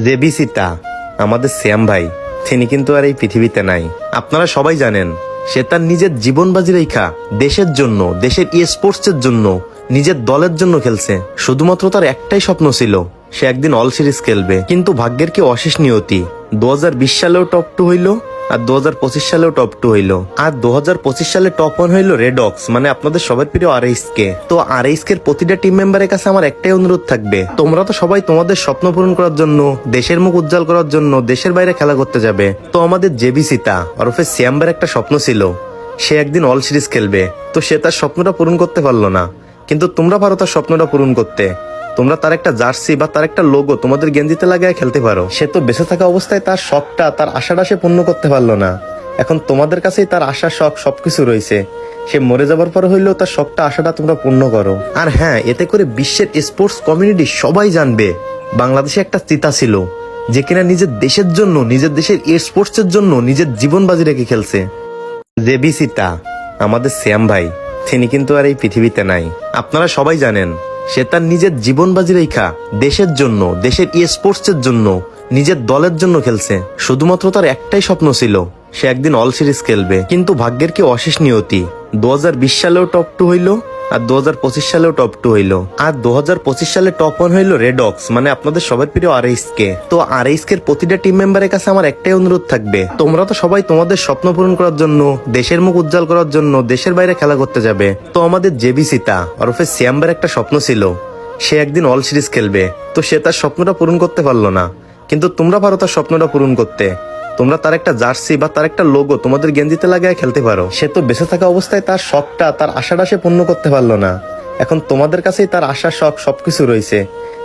জেবিসিতা আমাদের শ্যাম ভাই তিনি কিন্তু আর এই পৃথিবীতে নাই। আপনারা সবাই জানেন সে তার নিজের জীবন বাজি রেখা দেশের জন্য, দেশের স্পোর্টস এর জন্য, নিজের দলের জন্য খেলছে। শুধুমাত্র তার একটাই স্বপ্ন ছিল সে একদিন অল সিরিজ খেলবে, কিন্তু ভাগ্যের কি অশেষ নিয়তি। 2020 সালেও টপ 2 হইলো, আর 2025 সালেও টপ 2 হইলো, আর 2025 সালে টপ 1 হইলো রেডক্স, মানে আপনাদের সবার প্রিয় RS কে। তো RS কে প্রতিটা টিম মেম্বারের কাছে আমার একটাই অনুরোধ থাকবে, তোমরা তো সবাই তোমাদের স্বপ্ন পূরণ করার জন্য, দেশের মুখ উজ্জ্বল করার জন্য দেশের বাইরে খেলা করতে যাবে। তো আমাদের জেবিসিতা ওরফে শ্যামবার একটা স্বপ্ন ছিল সে একদিন অল সিরিজ খেলবে। তো সে তার স্বপ্নটা পূরণ করতে পারলো না, কিন্তু তোমরা পারো তার স্বপ্নটা পূরণ করতে। তোমরা তার একটা জার্সি বা তার একটা লোগো তোমাদের গেঞ্জিতে লাগায় খেলতে পারো। সে তো বেঁচে থাকা অবস্থায় তার শখটা, তার আশাটা সে পূর্ণ করতে পারলো না। এখন তোমাদের কাছেই তার আশা, শখ সবকিছু রয়েছে। সে মরে যাবার পরে হইলেও তার শখটা, আশাটা তোমরা পূর্ণ করো। আর হ্যাঁ, এতে করে বিশ্বের স্পোর্টস কমিউনিটি সবাই জানবে বাংলাদেশে একটা চিতা ছিল যে কিনা নিজের দেশের জন্য, নিজের দেশের স্পোর্টস এর জন্য নিজের জীবন বাজি রেখে খেলছে। জেবিসিতা আমাদের শ্যাম ভাই তিনি কিন্তু আর এই পৃথিবীতে নাই। আপনারা সবাই জানেন সে তার নিজের জীবন বাজি রেখা দেশের জন্য, দেশের স্পোর্টস এর জন্য, নিজের দলের জন্য খেলছে। শুধুমাত্র তার একটাই স্বপ্ন ছিল সে একদিন অল সিরিজ খেলবে, কিন্তু ভাগ্যের কি অশেষ নিয়তি। 2020 সালেও টপ 2 হইলো, আর 2025 সালেও টপ 2 হইলো, আর 2025 সালে টপ 1 হইলো রেডক্স, মানে আপনাদের সবার প্রিয় RS কে। তো RS কে প্রতিটা টিম মেম্বারের কাছে আমার একটাই অনুরোধ থাকবে, তোমরা তো সবাই তোমাদের স্বপ্ন পূরণ করার জন্য, দেশের মুখ উজ্জ্বল করার জন্য দেশের বাইরে খেলা করতে যাবে। তো আমাদের জেবিসিতা ওরফে শ্যামবার একটা স্বপ্ন ছিল সে একদিন অল সিরিজ খেলবে। তো সে তার স্বপ্নটা পূরণ করতে পারলো না, কিন্তু তোমরা পারো তার স্বপ্নটা পূরণ করতে। তোমরা তার একটা জার্সি বা তার একটা লোগো তোমাদের গেঞ্জিতে লাগায় খেলতে পারো। সে তো বেঁচে থাকা অবস্থায় তার শখটা, তার আশাটা সে পূর্ণ করতে পারলো না। এখন তোমাদের কাছেই তার আশা, শখ সবকিছু রয়েছে।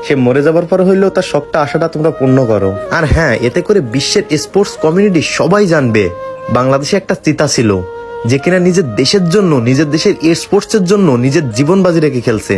সে মরে যাবার পরে হইলেও তার শখটা, আশাটা তোমরা পূর্ণ করো। আর হ্যাঁ, এতে করে বিশ্বের স্পোর্টস কমিউনিটি সবাই জানবে বাংলাদেশে একটা চিতা ছিল যে কিনা নিজের দেশের জন্য, নিজের দেশের স্পোর্টস এর জন্য নিজের জীবন বাজি রেখে খেলছে।